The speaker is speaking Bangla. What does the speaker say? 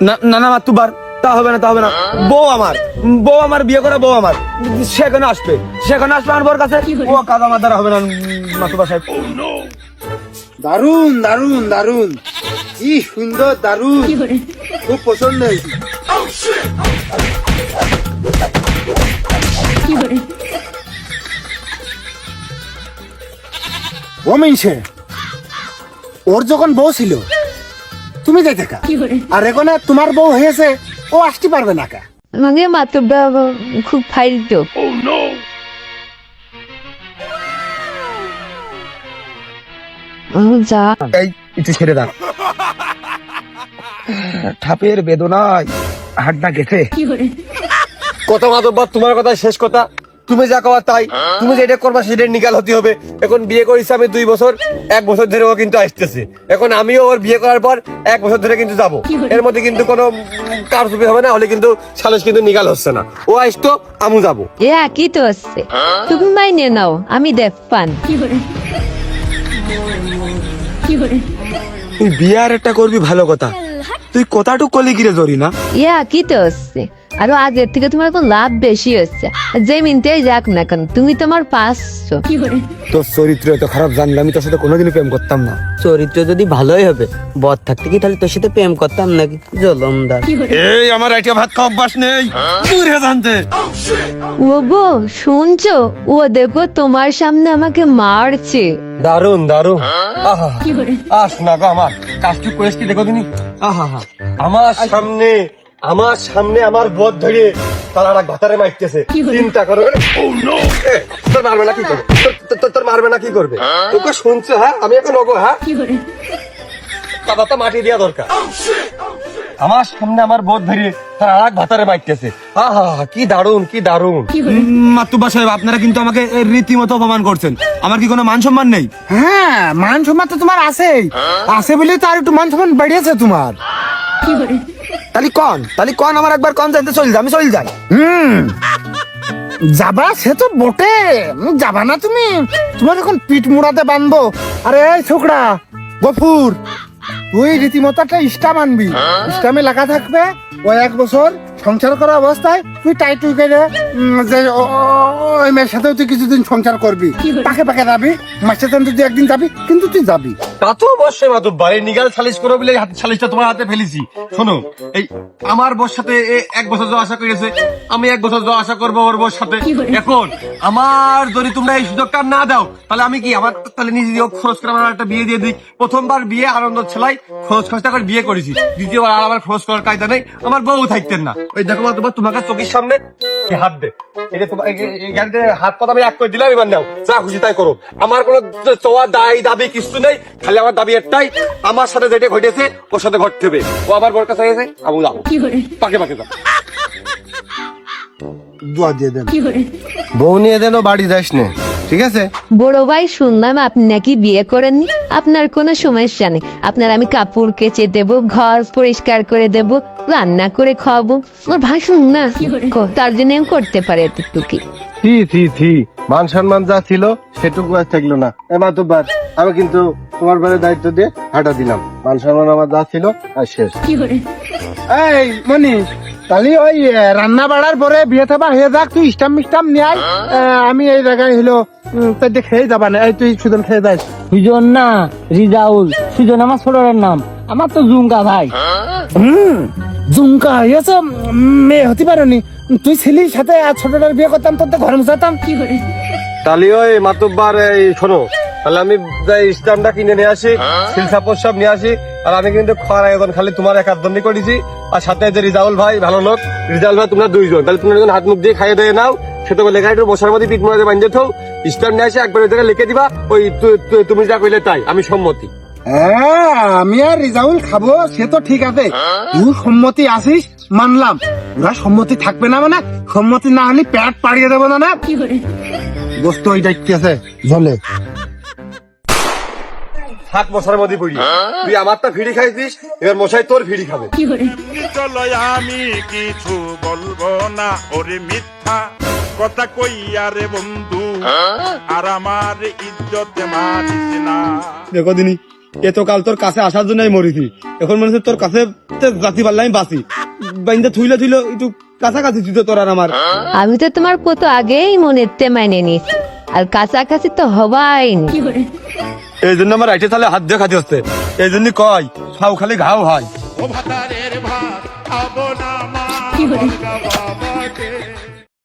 না না না মাতুব্বার, তা হবে না, তা হবে না। বউ আমার বিয়ে করা বউ আমার, সেখানে আসবে আমার বউর কাছে। ও কাজ আমার দ্বারা হবে না মাতুব্বার সাহেব। দারুন দারুন দারুন, কি সুন্দর, দারুন, খুব পছন্দ হয়েছে। ও মিনছে, ওর যখন বউ ছিল তুমি যাইতে কা, আর এখন তোমার বউ হয়েছে, ও আসতে পারবে না কা। আমাকে মাতুব্বা খুব ফাইলতো। যা এই একটু ছেড়ে দাও, ঠাপের বেদনায় হাড্ডা গেছে। কথা মাতুব্বার, তোমার কথা শেষ কথা। তুমি যা কওয়া তাই, তুমি যেটা করবা সেটা নিকাল হতে হবে। এখন বিয়ে করেছি আমি 2 বছর, 1 বছর ধরে ও কিন্তু আসতেছে। এখন আমিও ওর বিয়ে করার পর 1 বছর ধরে কিন্তু যাবো। এর মধ্যে কিন্তু কোনো কারচুপি হবে না, হলে কিন্তু সালিশ কিন্তু নিকাল হচ্ছে না। ও আসতো, আমু যাবো। এ একই তো আসছে, তুমি মাইনে নাও, আমি দেখপান। তুই বিয়ে আর একটা করবি ভালো কথা, তুই কথাটুক কলি গিরে ধরি না। এ একই তো আসছে, আরো আগের থেকে তোমার এখন লাভ বেশি হচ্ছে। যে মিনতেই যাক না কেন, তুমি তোমার পাঁচশো। তোর চরিত্র এত খারাপ জানলে আমি তোর সাথে কোনোদিনই প্রেম করতাম না। চরিত্র যদি ভালোই হবে, বদ থাকতে কি তাহলে তোর সাথে প্রেম করতাম নাকি? জলমদার। এই আমার আইটিয়া ভাত খাওয়া অভ্যাস নেই, দূরে জানতে। ও গো শুনছো, ও দেখো তোমার সামনে আমাকে মারছে। দারুন দারুন, আহা আস না গো আমার কাজটু করেছি দেখো তুমি। আহা আমার সামনে আমার বদ ধরে তারা ভাতারে মারতেছে। চিন্তা করো, তোর মারবে না কি করবে? তোর মারবে না কি করবে? তোকে শুনছো? হ্যাঁ আমি এখন ওগো, হ্যাঁ দাদা তো মাটি দেওয়া দরকার। আমার সামনে আমার বোধ ধরে তার আর এক ভাতারে মারতেছে। আহা কি দারুন, কি দারুন। মাতুব্বা সাহেব, আপনারা কিন্তু আমাকে রীতিমতো অপমান করছেন। আমার কি কোনো মান সম্মান নেই? হ্যাঁ, মান সম্মান তো তোমার আছেই, আছে বলে তো আর একটু মান সম্মান বেড়েছে তোমার। তাহলে কন আমার একবার কন জানতে চলে যাই, আমি চলে যাই। যাবা সে তো বটে, যাবা না তুমি? তোমার যখন পিঠ মুড়াতে বানবো। আরে এই ছোকরা গফুর, তুই রীতিমতো একটা ইস্টাম আনবি। ইস্টামে লেখা থাকবে ওই 1 বছর সংসার করা অবস্থায় তুই টাইটুই করে যে ওই মেয়ের সাথেও তুই কিছুদিন সংসার করবি, পাকে পাকে যাবি, মাসে তুই একদিন যাবি, কিন্তু তুই যাবি। তা তো অবশ্যই মাতুব্বা, এই নিগাল সালিশ করো বলে সালিশটা তোমার হাতে ফেলেছি। শোনো, এই আমার বউর সাথে 1 বছর যাওয়া আশা করেছে, আমি 1 বছর যাওয়া আশা করবো ওর বউর সাথে। এখন আমার যদি তোমরা এই সুযোগটা না দাও, তাহলে আমি কি আমার তাহলে নিজে খরচ করে আমার একটা বিয়ে দিয়ে দিই। প্রথমবার বিয়ে আনন্দ ছেলাই খরচটা করে বিয়ে করেছি, দ্বিতীয়বার আর আমার খরচ করার কায়দা নেই, আমার বউ থাকতেন না। ওই দেখো মাতুব্বা, তোমাকে চোখের সামনে হাত দে, এটা তোমার হাত পাতা আমি এক করে দিলাম, এবার নাও, যা খুশি তাই করো। আমার কোনো চাওয়া দাবি কিছু নেই, খালি আমার দাবি একটাই, আমার সাথে যেটা ঘটেছে ওর সাথে ঘটতে হবে। ও আমার বর কাছে গেছে, আমি যাবো, পাকে পাকে যাবো। দোয়া দিয়ে দেন। বউ নিয়ে দেন, বাড়ি যাস না, ঠিক আছে? বড় ভাই শুনলাম আপনি নাকি বিয়ে করেননি, আপনার কোনো সমস্যা নেই। আপনার আমি কাপড় কেচে দেব, ঘর পরিষ্কার করে দেব, রান্না করে খাওয়াবো। ওর ভাই শুন না, তার জন্য আমি করতে পারি এতটুকু। থি মান সম্মান যা ছিল সেটুকু আর থাকলো না। মাতুব্বার, আমি কিন্তু তোমার বাড়ি দায়িত্ব দিয়ে হাঁটা দিলাম, মান সম্মান আমার যা ছিল আর শেষ। এই মনি, তাহলে ওই রান্না বাড়ার পরে বিয়ে থাবা হয়ে যাক, তুই স্টাম মিস্টাম নিয়ে আয়। আমি এই জায়গায় হলো তাই খেয়ে যাবা না। এই তুই সুজন খেয়ে যাস। সুজন না, রিজাউল। সুজন আমার ছোটর নাম, আমার তো জুঙ্কা ভাই। জুমকা হয়েছে, মেয়ে হতে পারোনি তুই ছেলের সাথে। আর ছোটটার বিয়ে করতাম, তোর তো ঘরে মুছাতাম। তাহলে ওই মাতুব্বার, এই শোনো, তাহলে আমি যাই স্ট্যাম্পটা কিনে নিয়ে আসি, সিল সাপোর্ট সব নিয়ে আসি। আর আমি কিন্তু খাওয়ার আয়োজন খালি তোমার একাদমই করেছি, আর সাথে যে রিজাউল ভাই ভালো লোক, রিজাউল ভাই তোমরা 2 জন, তাহলে তোমরা যখন হাত মুখ দিয়ে খাইয়ে দিয়ে নাও, সেটা লেখা একটু বসার মধ্যে পিঠ মধ্যে বাঁধতে থাও, স্ট্যাম্প নিয়ে আসি, একবার ওই জায়গায় লিখে দিবা, ওই তুমি যা কইলে তাই, আমি সম্মতি। হ্যাঁ, আমি আর রিজাউল খাবো সে তো ঠিক আছে, তুই সম্মতি আসিস মানলাম। ওরা সম্মতি থাকবে না মানে, সম্মতি না হলে প্যাট পাড়িয়ে দেবো না। না বস্তু ওই দায়িত্ব আছে জলে 7 বছরের মধ্যে পড়ি, তুই আমারটা ফিরি খাইছিস, এবার মশাই তোর ফিরি খাবে। চলো আমি কিছু বলবো না, ওরে মিথ্যা কথা কইয়া রে বন্ধু, আর আমার ইজ্জত মানিস না। দেখো দিনি এতকাল তোর কাছে আসার জন্য আমি মরিছি, এখন মনে হচ্ছে তোর কাছে জাতি পারলে আমি বাঁচি। বাইন্দা থুইলে একটু কাছাকাছি তুই তো তোর আর আমার। আমি তো তোমার কত আগেই মনেতে মাইনে নিয়েছি, আর কাছাকাছি তো হবাই নি। এই জন্য আমার রাইটে তাহলে হাত দিয়ে খাতে হচ্ছে, এই জন্য কয় খাও খালি ঘাও হয়। ও ভাতারের ভাত খাবো না মা, বাবাকে